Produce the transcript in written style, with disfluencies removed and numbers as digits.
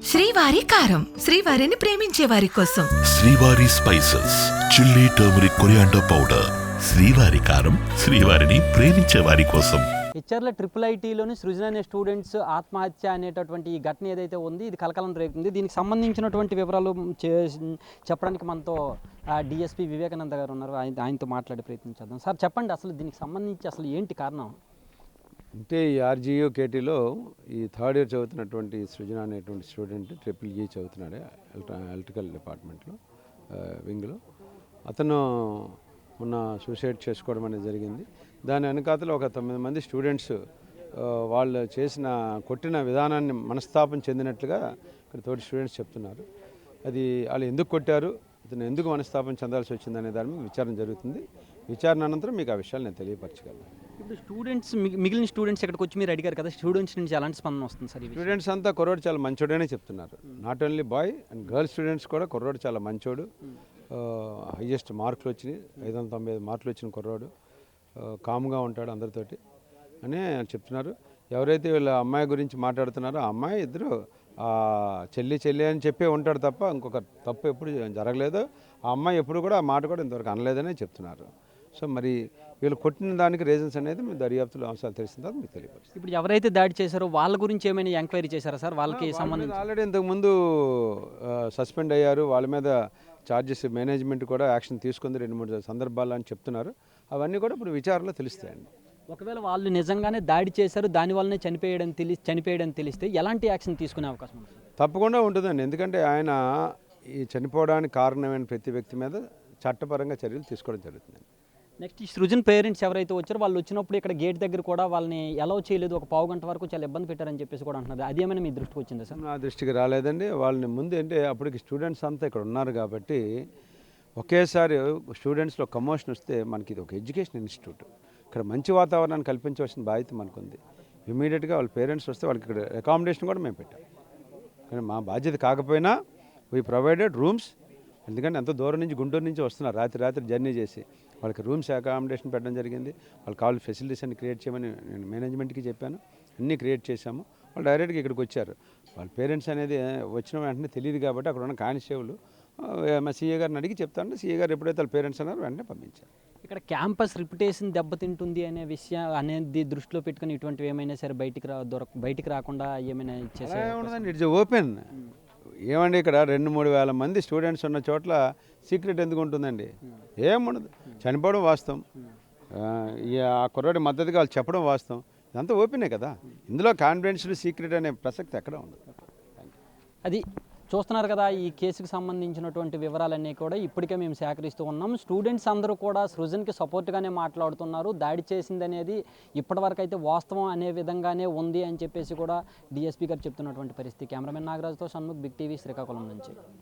శ్రీవారి కారం, శ్రీవారిని ప్రేమించే వారి కోసం. శ్రీవారి spices, chilli, turmeric, coriander powder. శ్రీవారి కారం, శ్రీవారిని ప్రేమించే వారి కోసం. హెచ్ఆర్ల IIITలోని సృజన అనే స్టూడెంట్స్ ఆత్మహత్య అనేటటువంటి ఈ ఘటన ఏదైతే ఉంది ఇది కలకలం రేపుతుంది. దీనికి సంబంధించినటువంటి వివరాలు చెప్పడానికి మనతో డిఎస్పీ వివేకానంద గారు ఉన్నారు. ఆయనతో మాట్లాడే ప్రయత్నించేద్దాం. సార్ చెప్పండి, అసలు దీనికి సంబంధించి అసలు ఏంటి కారణం? అంటే ఈ ఆర్జీయూ కేటీలో ఈ థర్డ్ ఇయర్ చదువుతున్నటువంటి సృజన అనేటువంటి స్టూడెంట్ EEE చదువుతున్నాడు ఎలక్ట్రికల్ డిపార్ట్మెంట్లో వింగ్లో. అతను మొన్న సూసైడ్ చేసుకోవడం అనేది జరిగింది. దాని వెనకాతలో ఒక 9 మంది స్టూడెంట్స్ వాళ్ళు కొట్టిన విధానాన్ని మనస్తాపం చెందినట్లుగా ఇక్కడ తోటి స్టూడెంట్స్ చెప్తున్నారు. అది వాళ్ళు ఎందుకు కొట్టారు, ఇతను ఎందుకు మనస్తాపం చెందాల్సి వచ్చిందనే దాని మీద విచారణ జరుగుతుంది. విచారణ అనంతరం మీకు ఆ విషయాలు నేను తెలియపరచగలను. ఇప్పుడు స్టూడెంట్స్ మిగిలిన స్టూడెంట్స్ ఇక్కడికి వచ్చి మీరు అడిగారు కదా, స్టూడెంట్స్ నుంచి ఎలాంటి స్పందన వస్తుంది సార్? స్టూడెంట్స్ అంతా కుర్రోడు చాలా మంచోడనే చెప్తున్నారు. Not only bye and girl students కూడా కుర్రోడు చాలా మంచోడు, హైయెస్ట్ మార్కులు వచ్చినాయి, 595 మార్కులు వచ్చిన కుర్రోడు, కామ్గా ఉంటాడు అందరితోటి అని చెప్తున్నారు. ఎవరైతే వీళ్ళ అమ్మాయి గురించి మాట్లాడుతున్నారో ఆ అమ్మాయి ఇద్దరు చెల్లి అని చెప్పే ఉంటాడు తప్ప ఇంకొక తప్పు ఎప్పుడు జరగలేదు. ఆ అమ్మాయి ఎప్పుడు కూడా ఆ మాట కూడా ఇంతవరకు అనలేదనే చెప్తున్నారు. సో మరి వీళ్ళు కొట్టిన దానికి రీజన్స్ అనేది మీ దర్యాప్తులో అంశాలు తెలిసిన తర్వాత మీకు తెలియపరుస్తుంది. ఇప్పుడు ఎవరైతే దాడి చేశారో వాళ్ళ గురించి ఏమైనా ఎంక్వైరీ చేశారా సార్? వాళ్ళకి సంబంధించి ఆల్రెడీ ఇంతకుముందు సస్పెండ్ అయ్యారు. వాళ్ళ మీద ఛార్జెస్ మేనేజ్మెంట్ కూడా యాక్షన్ తీసుకుంది 2-3 సందర్భాలు అని చెప్తున్నారు. అవన్నీ కూడా ఇప్పుడు విచారణలో తెలుస్తాయండి. ఒకవేళ వాళ్ళు నిజంగానే దాడి చేశారు, దానివల్లనే చనిపోయడం తెలిస్తే ఎలాంటి యాక్షన్ తీసుకునే అవకాశం ఉంది? తప్పకుండా ఉంటుందండి. ఎందుకంటే ఆయన ఈ చనిపోవడానికి కారణమైన ప్రతి వ్యక్తి మీద చట్టపరంగా చర్యలు తీసుకోవడం జరుగుతుందండి. నెక్స్ట్ ఈ సృజన్ పేరెంట్స్ ఎవరైతే వచ్చారో వాళ్ళు వచ్చినప్పుడు ఇక్కడ గేట్ దగ్గర కూడా వాళ్ళని అలౌ చేయలేదు, ఒక పావు గంట వరకు చాలా ఇబ్బంది పెట్టారని చెప్పేసి కూడా అంటున్నారు. అదేమైనా మీ దృష్టికి వచ్చిందా సార్? నా దృష్టికి రాలేదండి. వాళ్ళని ముందు అంటే అప్పటికి స్టూడెంట్స్ అంతా ఇక్కడ ఉన్నారు కాబట్టి ఒకేసారి స్టూడెంట్స్లో కమోషన్ వస్తే మనకి ఇది ఒక ఎడ్యుకేషన్ ఇన్స్టిట్యూట్, ఇక్కడ మంచి వాతావరణాన్ని కల్పించవలసిన బాధ్యత మనకుంది. ఇమీడియట్గా వాళ్ళ పేరెంట్స్ వస్తే వాళ్ళకి ఇక్కడ అకామిడేషన్ కూడా మేము పెట్టాం. కానీ మా బాధ్యత కాకపోయినా వీ ప్రొవైడెడ్ రూమ్స్. ఎందుకంటే ఎంతో దూరం నుంచి గుంటూరు నుంచి వస్తున్నారు, రాత్రి జర్నీ చేసి వాళ్ళకి రూమ్స్ అకామిడేషన్ పెట్టడం జరిగింది. వాళ్ళకి కావాల్సిన ఫెసిలిటీస్ అన్ని క్రియేట్ చేయమని నేను మేనేజ్మెంట్కి చెప్పాను. అన్నీ క్రియేట్ చేశాము. వాళ్ళు డైరెక్ట్గా ఇక్కడికి వచ్చారు. వాళ్ళ పేరెంట్స్ అనేది వచ్చిన వెంటనే తెలియదు కాబట్టి అక్కడ ఉన్న కానిస్టేబుల్ మా సీఏ గారిని అడిగి చెప్తాను. సీఏ గారు ఎప్పుడైతే వాళ్ళ పేరెంట్స్ అన్నారో వెంటనే పంపించారు. ఇక్కడ క్యాంపస్ రిప్యుటేషన్ దెబ్బతింటుంది అనే విషయం అనేది దృష్టిలో పెట్టుకుని ఇటువంటివి ఏమైనా సరే బయటికి రాకుండా ఏమైనా ఇచ్చేసారు. It's open. ఏమండి ఇక్కడ 2-3 వేల మంది స్టూడెంట్స్ ఉన్న చోట్ల సీక్రెట్ ఎందుకు ఉంటుందండి? ఏముండదు. చనిపోవడం వాస్తవం, ఆ కుర్రాడి మద్దతుగా వాళ్ళు చెప్పడం వాస్తవం. ఇదంతా ఓపెనే కదా. ఇందులో కాన్ఫిడెన్షియల్ సీక్రెట్ అనే ప్రసక్తి ఎక్కడ ఉండదు. అది చూస్తున్నారు కదా, ఈ కేసుకు సంబంధించినటువంటి వివరాలన్నీ కూడా ఇప్పటికే మేము సేకరిస్తూ ఉన్నాం. స్టూడెంట్స్ అందరూ కూడా సృజన్కి సపోర్ట్గానే మాట్లాడుతున్నారు. దాడి చేసింది అనేది ఇప్పటివరకు అయితే వాస్తవం అనే విధంగానే ఉంది అని చెప్పేసి కూడా డిఎస్పీ గారు చెప్తున్నటువంటి పరిస్థితి. కెమెరామెన్ నాగరాజ్తో షణ్ముఖ్, బిగ్ టీవీ, శ్రీకాకుళం నుంచి.